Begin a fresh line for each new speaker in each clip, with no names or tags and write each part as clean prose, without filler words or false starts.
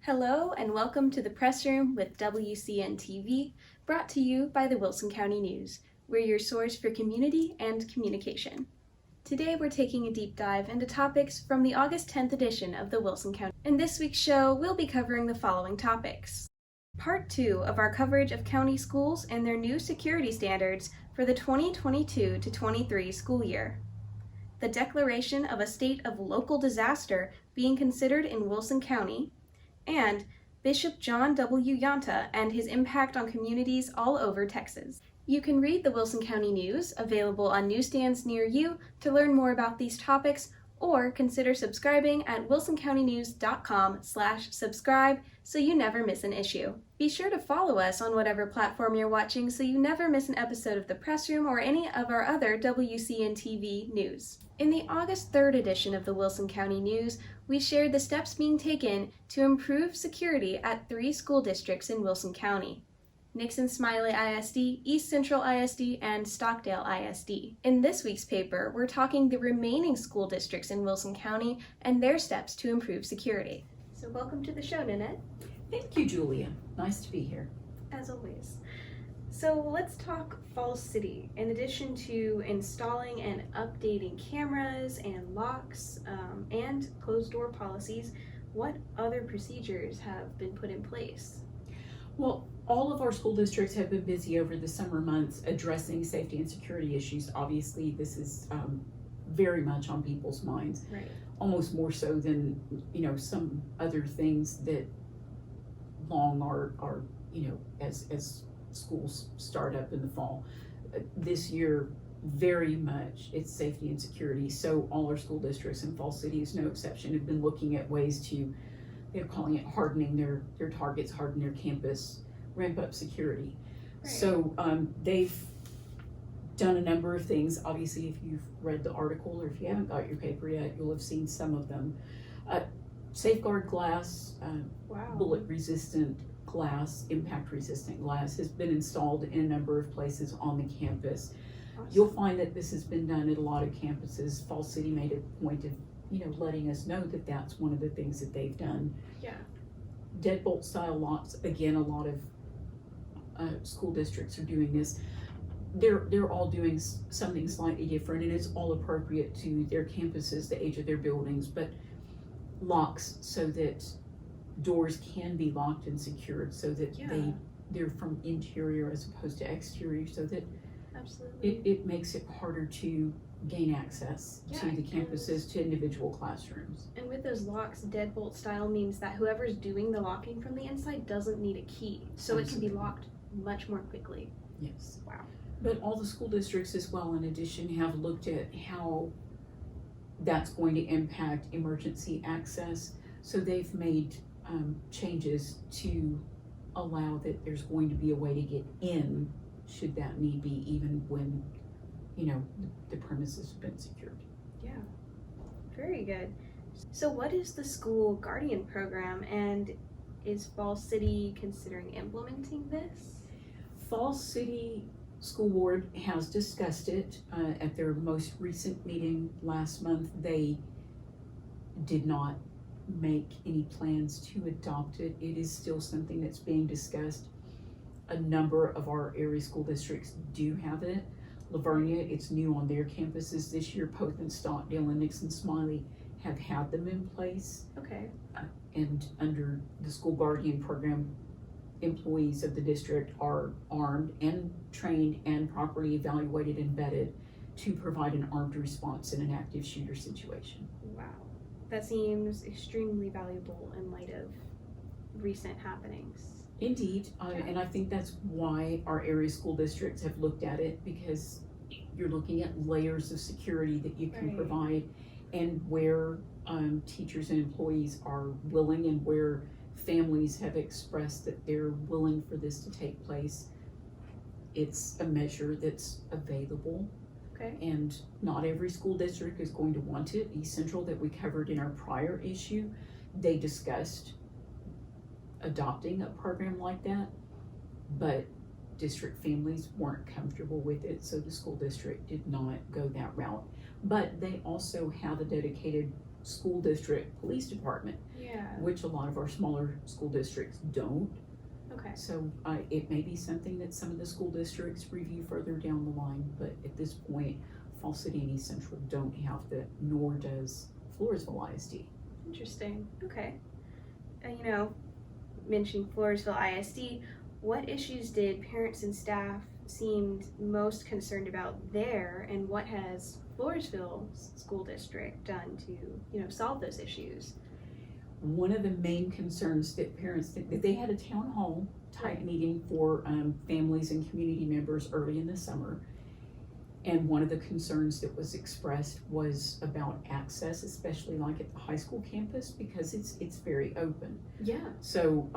Hello and welcome to the Press Room with WCN-TV, brought to you by the Wilson County News. We're your source for community and communication. Today we're taking a deep dive into topics from the August 10th edition of the Wilson County. In this week's show, we'll be covering the following topics. Part 2 of our coverage of county schools and their new security standards for the 2022-23 school year. The declaration of a state of local disaster being considered in Wilson County, and Bishop John W. Yanta and his impact on communities all over Texas. You can read the Wilson County News, available on newsstands near you, to learn more about these topics, or consider subscribing at wilsoncountynews.com/subscribe so you never miss an issue. Be sure to follow us on whatever platform you're watching so you never miss an episode of The Press Room or any of our other WCN-TV news. In the August 3rd edition of the Wilson County News, we shared the steps being taken to improve security at 3 school districts in Wilson County: Nixon-Smiley ISD, East Central ISD, and Stockdale ISD. In this week's paper, we're talking the remaining school districts in Wilson County and their steps to improve security. So welcome to the show, Nanette.
Thank you, Julia. Nice to be here.
As always. So let's talk Falls City. In addition to installing and updating cameras and locks and closed door policies, what other procedures have been put in place?
Well, all of our school districts have been busy over the summer months addressing safety and security issues. Obviously, this is very much on people's minds,
Right.
Almost more so than some other things that long are as schools start up in the fall. This year, very much it's safety and security. So all our school districts, and Falls City is no exception, have been looking at ways to, they're calling it hardening their targets, harden their campus, ramp up security.
Right.
So they've done a number of things. Obviously, if you've read the article or if you haven't got your paper yet, you'll have seen some of them. Safeguard glass,
Wow.
bullet resistant glass, impact resistant glass has been installed in a number of places on the campus.
Awesome.
You'll find that this has been done at a lot of campuses. Falls City made a point of letting us know that that's one of the things that they've done.
Yeah.
Deadbolt style locks, again, a lot of school districts are doing this. They're all doing something slightly different, and it's all appropriate to their campuses, the age of their buildings, but locks so that doors can be locked and secured, so that they're from interior as opposed to exterior, so that
Absolutely.
it makes it harder to gain access to the campuses, to individual classrooms.
And with those locks, deadbolt style means that whoever's doing the locking from the inside doesn't need a key, so Absolutely. It can be locked much more quickly.
Yes.
Wow.
But all the school districts as well, in addition, have looked at how that's going to impact emergency access. So they've made changes to allow that there's going to be a way to get in should that need be, even when the premises have been secured.
Yeah, very good. So what is the school guardian program, and is Falls City considering implementing this?
Falls City School Board has discussed it at their most recent meeting last month. They did not make any plans to adopt it. It is still something that's being discussed. A number of our area school districts do have it. Livonia, it's new on their campuses this year. Poth, Stockdale, and Nixon-Smiley have had them in place.
Okay.
And under the school guardian program, employees of the district are armed and trained and properly evaluated and vetted to provide an armed response in an active shooter situation.
Wow. That seems extremely valuable in light of recent happenings.
Indeed, and I think that's why our area school districts have looked at it, because you're looking at layers of security that you can provide, and where teachers and employees are willing, and where families have expressed that they're willing for this to take place. It's a measure that's available.
Okay.
And not every school district is going to want it. East Central, that we covered in our prior issue, they discussed adopting a program like that, but district families weren't comfortable with it, so the school district did not go that route. But they also have a dedicated school district police department.
Yeah. Yeah.
which a lot of our smaller school districts don't.
Okay.
So it may be something that some of the school districts review further down the line, but at this point, Falls City and East Central don't have that, nor does Floresville ISD.
Interesting. Okay. Mentioning Floresville ISD, what issues did parents and staff seem most concerned about there, and what has Floresville School District done to, solve those issues?
One of the main concerns that parents think that they had a town hall type
Right.
meeting for families and community members early in the summer. And one of the concerns that was expressed was about access, especially like at the high school campus, because it's very open.
Yeah.
So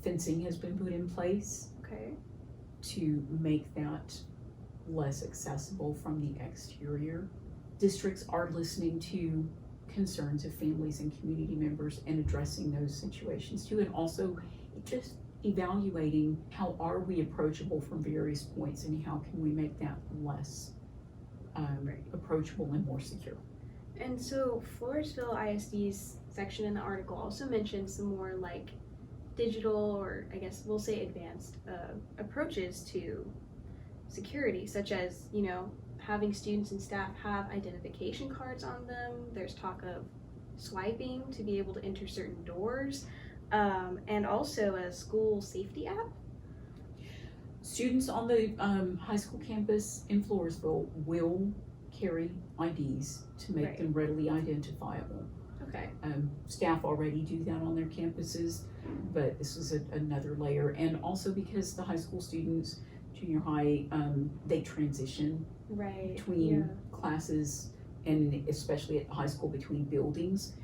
fencing has been put in place
Okay.
to make that less accessible from the exterior. Districts are listening to concerns of families and community members and addressing those situations too, and also just evaluating how are we approachable from various points and how can we make that less approachable and more secure.
And so Floresville ISD's section in the article also mentions some more like digital, or I guess we'll say advanced approaches to security, such as, having students and staff have identification cards on them. There's talk of swiping to be able to enter certain doors, and also a school safety app.
Students on the high school campus in Floresville will carry IDs to make
Right.
them readily identifiable.
Okay.
Staff already do that on their campuses, but this is another layer. And also because the high school students, junior high, they transition
Right.
between classes, and especially at the high school between buildings,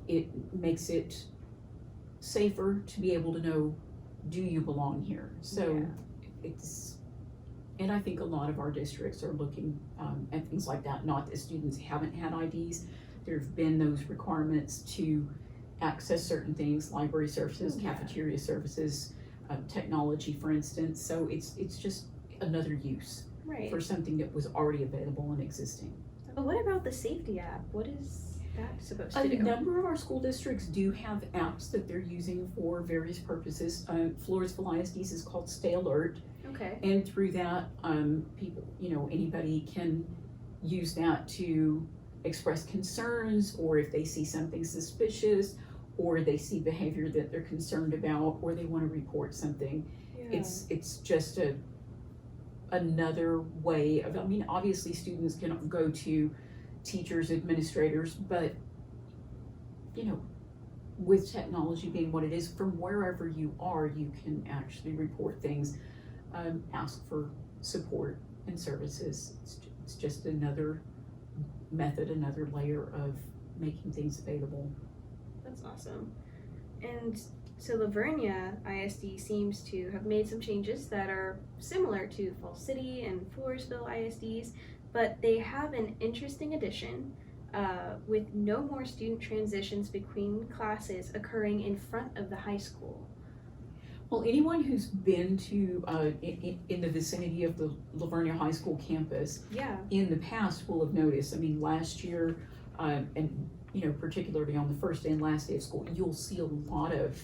it makes it safer to be able to know, do you belong here? So and I think a lot of our districts are looking at things like that. Not that students haven't had IDs. There have been those requirements to access certain things, library services, cafeteria services, technology, for instance. So it's just another use for something that was already available and existing.
But what about the safety app? What is that supposed to
A
do?
number of our school districts do have apps that they're using for various purposes. Floresville ISD's is called Stay Alert.
Okay.
And through that, people, anybody can use that to express concerns, or if they see something suspicious, or they see behavior that they're concerned about, or they want to report something.
Yeah.
It's just another way of, obviously students can go to teachers, administrators, but with technology being what it is, from wherever you are, you can actually report things, ask for support and services. It's just another method, another layer of making things available.
That's awesome. And so Lavernia ISD seems to have made some changes that are similar to Falls City and Floresville ISDs, but they have an interesting addition with no more student transitions between classes occurring in front of the high school.
Well, anyone who's been to in the vicinity of the Lavernia High School campus in the past will have noticed. Last year, and particularly on the first and last day of school, you'll see a lot of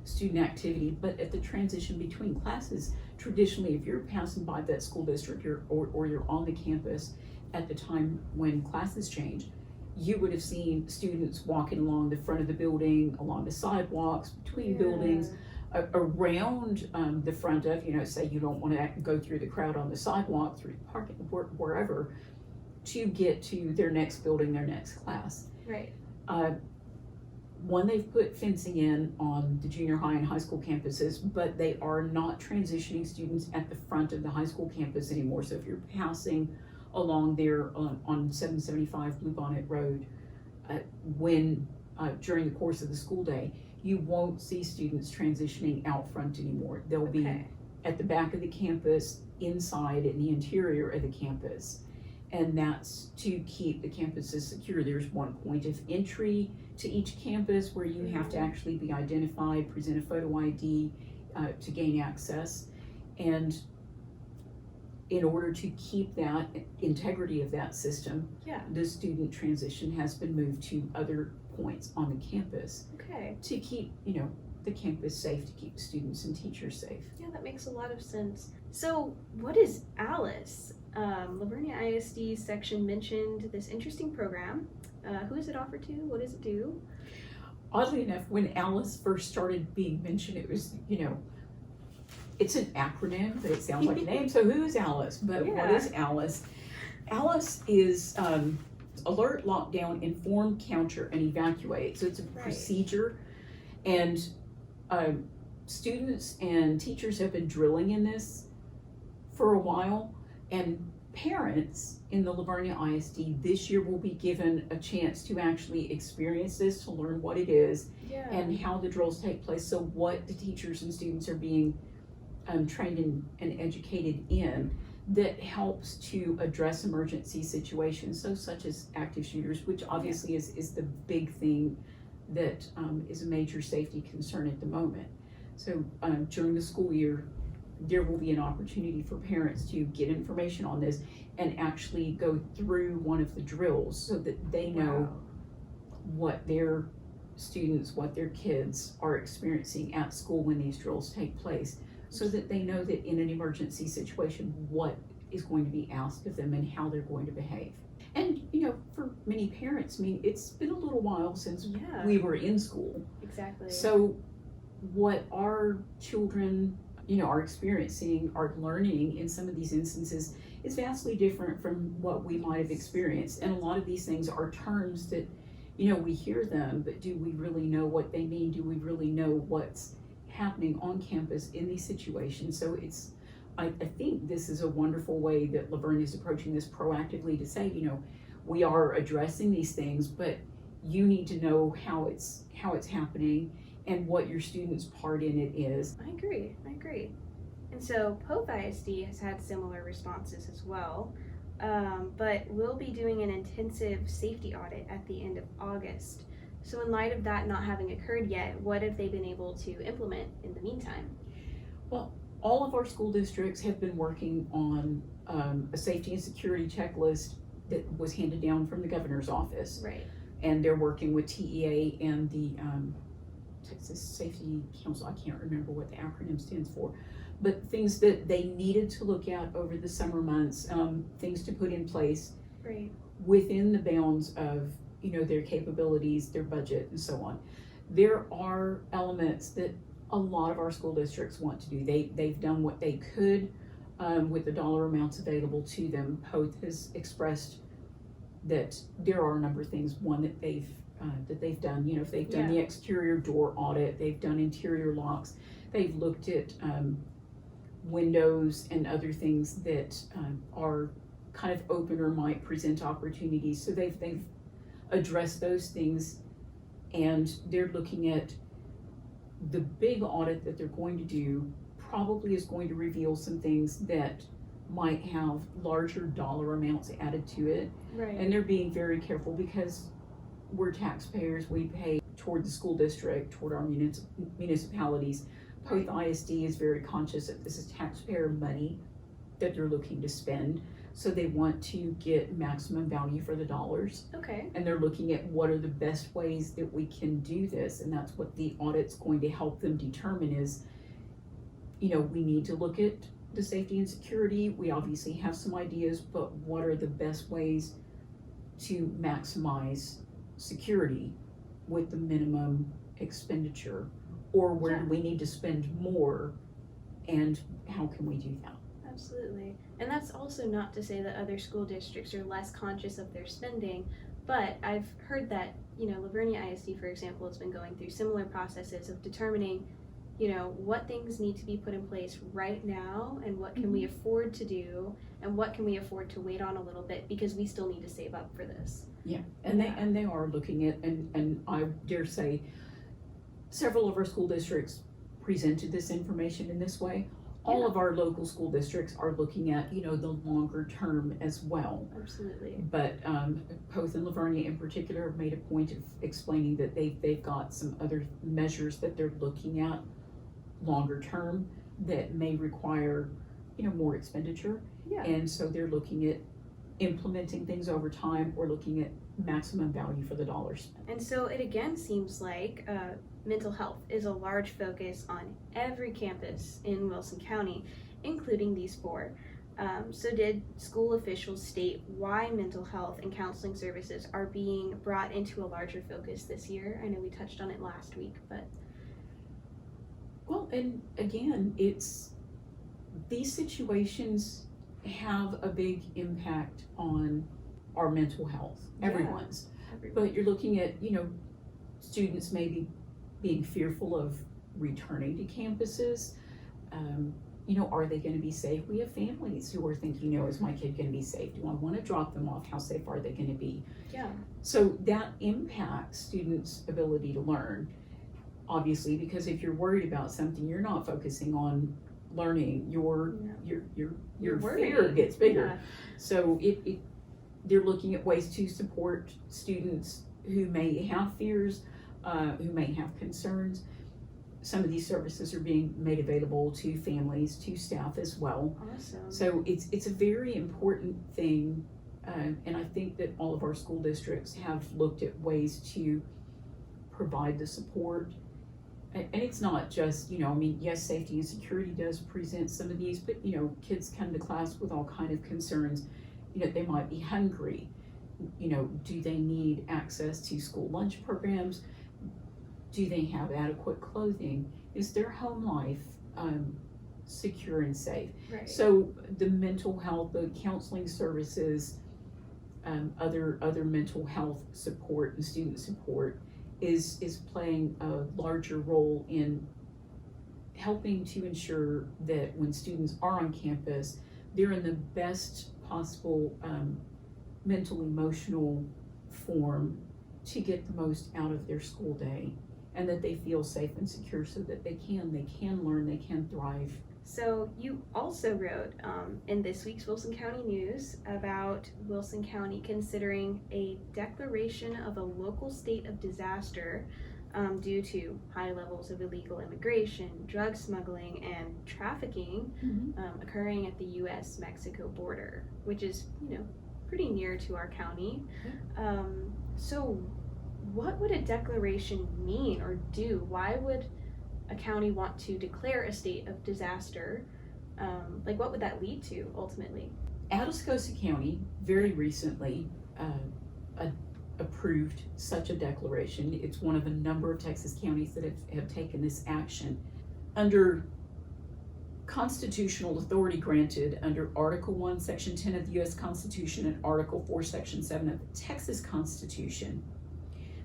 student activity. But at the transition between classes, traditionally, if you're passing by that school district or you're on the campus at the time when classes change, you would have seen students walking along the front of the building, along the sidewalks, between buildings, around the front of, say you don't want to go through the crowd on the sidewalk, through the parking, wherever, to get to their next building, their next class.
Right.
One, they've put fencing in on the junior high and high school campuses, but they are not transitioning students at the front of the high school campus anymore. So if you're passing along there on 775 Bluebonnet Road, during the course of the school day, you won't see students transitioning out front anymore. They'll be at the back of the campus, inside in the interior of the campus. And that's to keep the campuses secure. There's one point of entry to each campus where you have to actually be identified, present a photo ID to gain access. And in order to keep that integrity of that system, the student transition has been moved to other points on the campus
Okay.
to keep, the campus safe, to keep students and teachers safe.
Yeah, that makes a lot of sense. So, what is Alice? Livonia ISD section mentioned this interesting program. Who is it offered to? What does it do?
Oddly enough, when Alice first started being mentioned, it was, it's an acronym, but it sounds like a name. So who is Alice? But what is Alice? Alice is alert, lockdown, inform, counter, and evacuate. So it's a procedure. And students and teachers have been drilling in this for a while. And parents in the Livonia ISD this year will be given a chance to actually experience this, to learn what it is and how the drills take place. So what the teachers and students are being trained and educated in that helps to address emergency situations, so such as active shooters, which obviously is the big thing that is a major safety concern at the moment. So during the school year, there will be an opportunity for parents to get information on this and actually go through one of the drills so that they know what their students, what their kids are experiencing at school when these drills take place, so that they know that in an emergency situation, what is going to be asked of them and how they're going to behave. And, for many parents, it's been a little while since we were in school.
Exactly.
So what our children, are experiencing, are learning in some of these instances is vastly different from what we might have experienced. And a lot of these things are terms that, we hear them, but do we really know what they mean? Do we really know what's happening on campus in these situations? So I think this is a wonderful way that Livonia is approaching this proactively to say, we are addressing these things, but you need to know how it's happening and what your student's part in it is.
I agree. And so Pope ISD has had similar responses as well, but we'll be doing an intensive safety audit at the end of August. So in light of that not having occurred yet, what have they been able to implement in the meantime?
Well, all of our school districts have been working on a safety and security checklist that was handed down from the governor's office.
Right.
And they're working with TEA and the Texas Safety Council. I can't remember what the acronym stands for, but things that they needed to look at over the summer months, things to put in place within the bounds of their capabilities, their budget, and so on. There are elements that a lot of our school districts want to do. They've done what they could with the dollar amounts available to them. POTH has expressed that there are a number of things, one that they've done. If they've done the exterior door audit, they've done interior locks, they've looked at windows and other things that are kind of open or might present opportunities. So they've addressed those things, and they're looking at the big audit that they're going to do probably is going to reveal some things that might have larger dollar amounts added to it.
Right.
And they're being very careful because we're taxpayers, we pay toward the school district, toward our municipalities. POTH ISD is very conscious that this is taxpayer money that they're looking to spend. So they want to get maximum value for the dollars.
Okay.
And they're looking at what are the best ways that we can do this. And that's what the audit's going to help them determine is, we need to look at the safety and security. We obviously have some ideas, but what are the best ways to maximize security with the minimum expenditure? Or where do we need to spend more, and how can we do that?
Absolutely. And that's also not to say that other school districts are less conscious of their spending, but I've heard that, Livonia ISD, for example, has been going through similar processes of determining, what things need to be put in place right now and what can we afford to do and what can we afford to wait on a little bit because we still need to save up for this.
Yeah, and they are looking at, and I dare say several of our school districts presented this information in this way. All of our local school districts are looking at, the longer term as well.
Absolutely.
But POTH and Livonia in particular have made a point of explaining that they've got some other measures that they're looking at longer term that may require, more expenditure.
Yeah.
And so they're looking at implementing things over time or looking at maximum value for the dollar spent.
And so it again seems like mental health is a large focus on every campus in Wilson County, including these 4. So did school officials state why mental health and counseling services are being brought into a larger focus this year? I know we touched on it last week, but...
Well, and again, these situations have a big impact on our mental health, everyone's. But you're looking at, students maybe being fearful of returning to campuses. Are they going to be safe? We have families who are thinking, is my kid going to be safe? Do I want to drop them off? How safe are they going to be?
Yeah.
So that impacts students' ability to learn, obviously, because if you're worried about something, you're not focusing on learning. Your fear gets bigger.
Yeah.
So they're looking at ways to support students who may have fears, who may have concerns. Some of these services are being made available to families, to staff as well.
Awesome.
So it's a very important thing, and I think that all of our school districts have looked at ways to provide the support. And it's not just, yes, safety and security does present some of these, but, kids come to class with all kind of concerns. They might be hungry. Do they need access to school lunch programs? Do they have adequate clothing? Is their home life secure and safe?
Right.
So the mental health, the counseling services, other mental health support and student support is playing a larger role in helping to ensure that when students are on campus, they're in the best possible mental, emotional form to get the most out of their school day, and that they feel safe and secure so that they can learn, they can thrive.
So you also wrote in this week's Wilson County News about Wilson County considering a declaration of a local state of disaster due to high levels of illegal immigration, drug smuggling, and trafficking occurring at the U.S.-Mexico border, which is, pretty near to our county. So what would a declaration mean or do? Why would a county want to declare a state of disaster? What would that lead to ultimately?
Atascosa County very recently approved such a declaration. It's one of a number of Texas counties that have taken this action under constitutional authority granted under Article 1, Section 10 of the U.S. Constitution and Article 4, Section 7 of the Texas Constitution.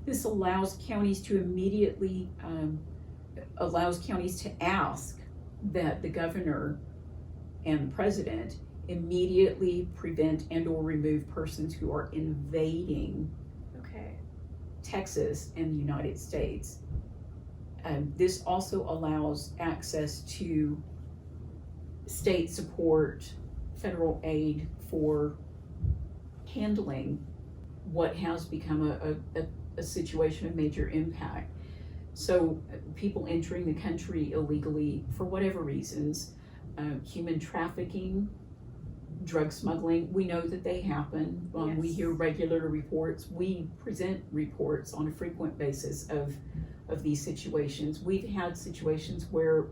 This allows counties to immediately ask that the governor and the president immediately prevent and or remove persons who are invading Texas and the United States. This also allows access to state support, federal aid for handling what has become a situation of major impact. So people entering the country illegally for whatever reasons, human trafficking, drug smuggling, we know that they happen.
Yes.
We hear regular reports. We present reports on a frequent basis of these situations. We've had situations where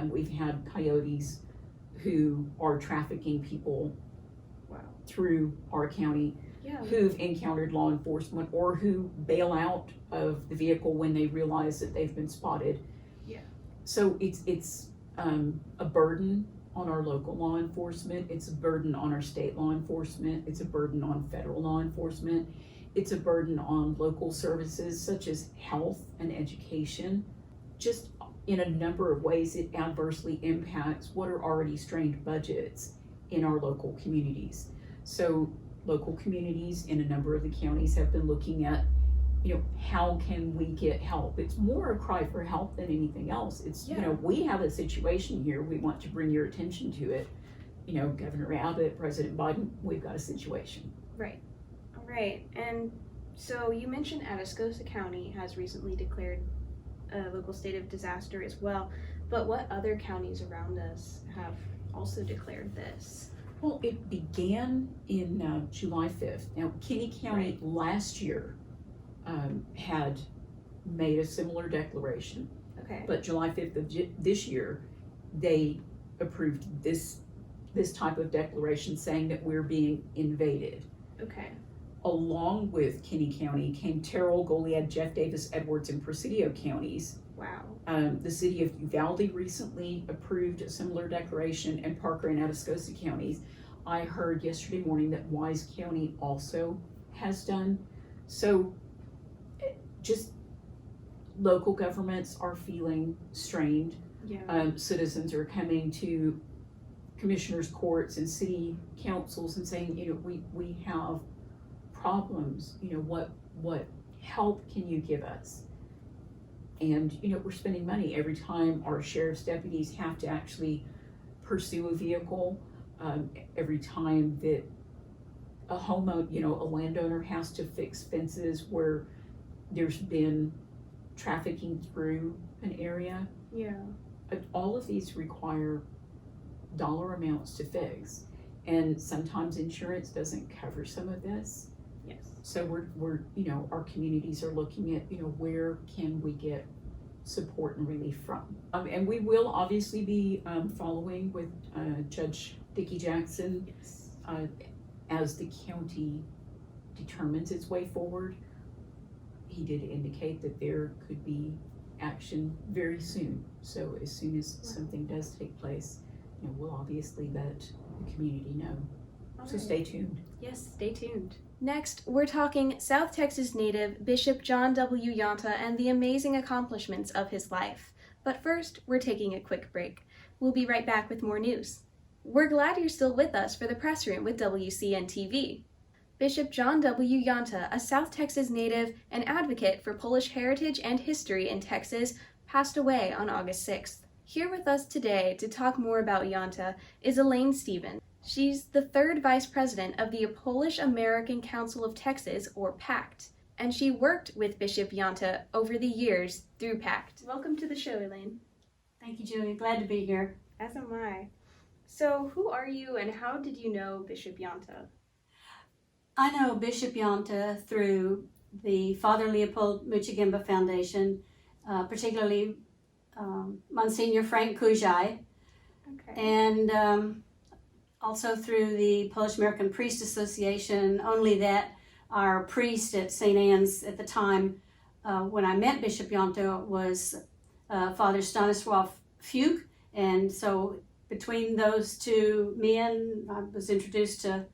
we've had coyotes who are trafficking people through our county, who've encountered law enforcement or who bail out of the vehicle when they realize that they've been spotted.
Yeah.
So it's a burden on our local law enforcement. It's a burden on our state law enforcement. It's a burden on federal law enforcement. It's a burden on local services such as health and education. Just in a number of ways, it adversely impacts what are already strained budgets in our local communities. So local communities in a number of the counties have been looking at, how can we get help? It's more a cry for help than anything else. It's, we have a situation here. We want to bring your attention to it. Governor Audit, President Biden, we've got a situation.
Right. All right. And so you mentioned Atascosa County has recently declared a local state of disaster as well. But what other counties around us have also declared this?
Well, it began in July 5th. Now, Kinney County last year had made a similar declaration.
Okay.
But July 5th of this year, they approved this type of declaration saying that we're being invaded.
Okay.
Along with Kinney County came Terrell, Goliad, Jeff Davis, Edwards, and Presidio counties.
Wow.
The city of Uvalde recently approved a similar declaration, and Parker and Atascosa counties. I heard yesterday morning that Wise County also has done. So just local governments are feeling strained.
Yeah.
Citizens are coming to commissioners' courts and city councils and saying, we have problems. What help can you give us? And we're spending money every time our sheriff's deputies have to actually pursue a vehicle. Every time that a homeowner, a landowner has to fix fences where there's been trafficking through an area.
Yeah.
All of these require dollar amounts to fix, and sometimes insurance doesn't cover some of this.
Yes.
So we're our communities are looking at where can we get support and relief from, and we will obviously be following with Judge Dickie Jackson.
Yes.
As the county determines its way forward. He did indicate that there could be action very soon. So as soon as something does take place, we'll obviously let the community know. So stay tuned.
Yes, stay tuned. Next, we're talking South Texas native Bishop John W. Yanta and the amazing accomplishments of his life. But first, we're taking a quick break. We'll be right back with more news. We're glad you're still with us for the press room with WCN-TV. Bishop John W. Yanta, a South Texas native and advocate for Polish heritage and history in Texas, passed away on August 6th. Here with us today to talk more about Yanta is Elaine Stevens. She's the third vice president of the Polish American Council of Texas, or PACT, and she worked with Bishop Yanta over the years through PACT. Welcome to the show, Elaine.
Thank you, Julie. Glad to be here.
As am I. So, who are you and how did you know Bishop Yanta?
I know Bishop Yanta through the Father Leopold Muchigimba Foundation, particularly Monsignor Frank Kujai,
Okay.
and also through the Polish American Priest Association, only that our priest at St. Anne's at the time, when I met Bishop Yanta, was Father Stanisław Fuchs, and so between those two men, I was introduced to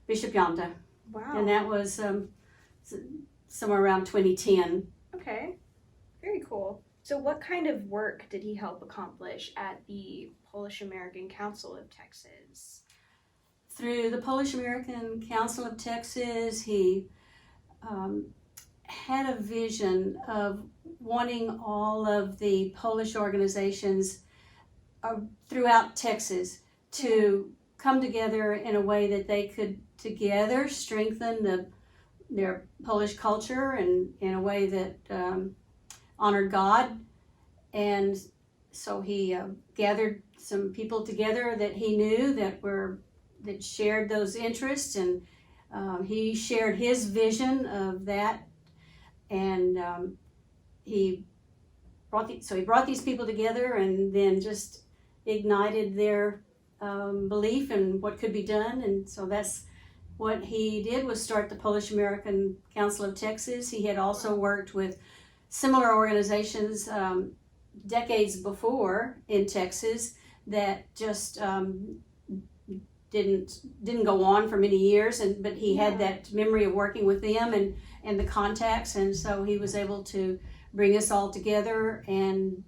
Bishop Yanta.
Wow.
And that was somewhere around 2010.
Okay. Very cool. So what kind of work did he help accomplish at the Polish American Council of Texas?
Through the Polish American Council of Texas, he had a vision of wanting all of the Polish organizations throughout Texas to come together in a way that they could together strengthen their Polish culture and in a way that honored God. And so he gathered some people together that he knew that shared those interests, and he shared his vision of that, and he brought these people together and then just ignited their belief in what could be done. And so that's what he did, was start the Polish American Council of Texas. He had also worked with similar organizations decades before in Texas that just didn't go on for many years, but he had that memory of working with them and the contacts, and so he was able to bring us all together and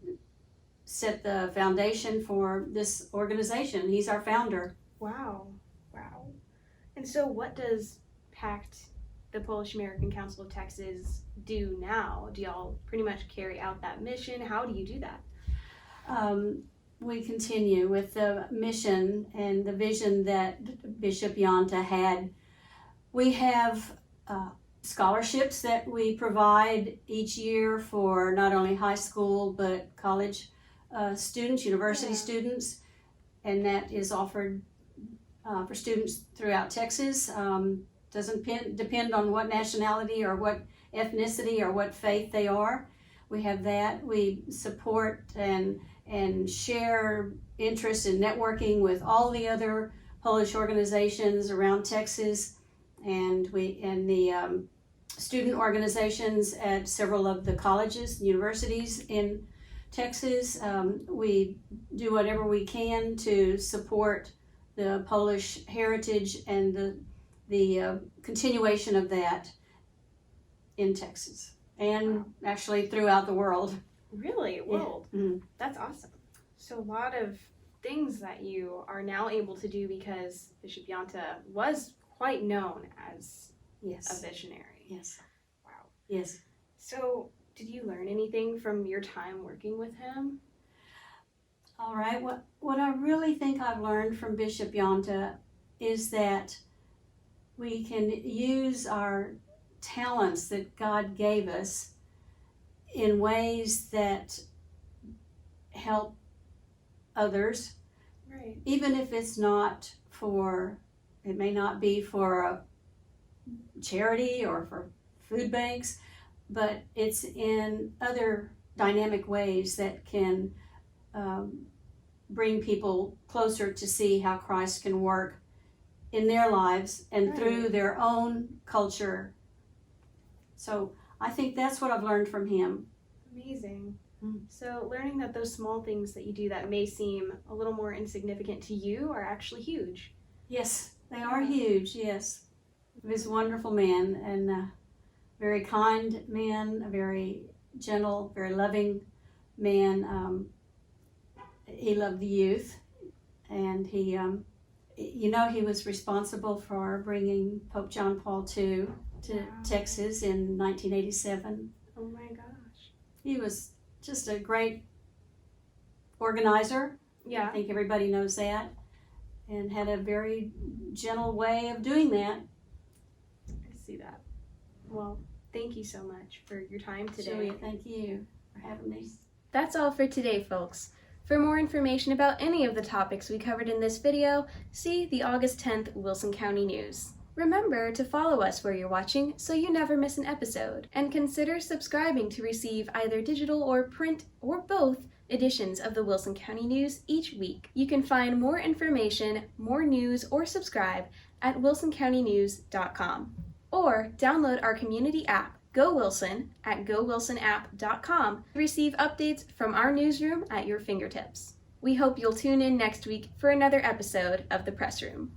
set the foundation for this organization. He's our founder.
Wow. And so what does PACT, the Polish American Council of Texas, do now? Do y'all pretty much carry out that mission? How do you do that?
We continue with the mission and the vision that Bishop Yanta had. We have scholarships that we provide each year for not only high school but college students, university students, and that is offered for students throughout Texas. Doesn't depend on what nationality or what ethnicity or what faith they are. We have that. We support and share interest in networking with all the other Polish organizations around Texas, and the student organizations at several of the colleges, universities in Texas. We do whatever we can to support the Polish heritage and the continuation of that in Texas and actually throughout the world.
Really? World?
Yeah. Mm-hmm.
That's awesome. So a lot of things that you are now able to do because Bishop Yanta was quite known as
Yes.
a visionary.
Yes.
Wow.
Yes.
So did you learn anything from your time working with him?
All right. What I really think I've learned from Bishop Yanta is that we can use our talents that God gave us in ways that help others,
Right.
even if it's not for, it may not be for a charity or for food banks, but it's in other dynamic ways that can bring people closer to see how Christ can work in their lives and
Right.
through their own culture. So I think that's what I've learned from him.
Amazing.
Mm.
So learning that those small things that you do that may seem a little more insignificant to you are actually huge.
Yes, they are huge, yes. He was a wonderful man and a very kind man, a very gentle, very loving man. He loved the youth, and he was responsible for bringing Pope John Paul II to
Wow.
Texas in 1987.
Oh my gosh.
He was just a great organizer.
Yeah.
I think everybody knows that, and had a very gentle way of doing that.
I see that. Well, thank you so much for your time today.
Julia, thank you for having me.
That's all for today, folks. For more information about any of the topics we covered in this video, see the August 10th Wilson County News. Remember to follow us where you're watching so you never miss an episode, and consider subscribing to receive either digital or print or both editions of the Wilson County News each week. You can find more information, more news, or subscribe at wilsoncountynews.com. Or download our community app, Go Wilson, at gowilsonapp.com to receive updates from our newsroom at your fingertips. We hope you'll tune in next week for another episode of The Press Room.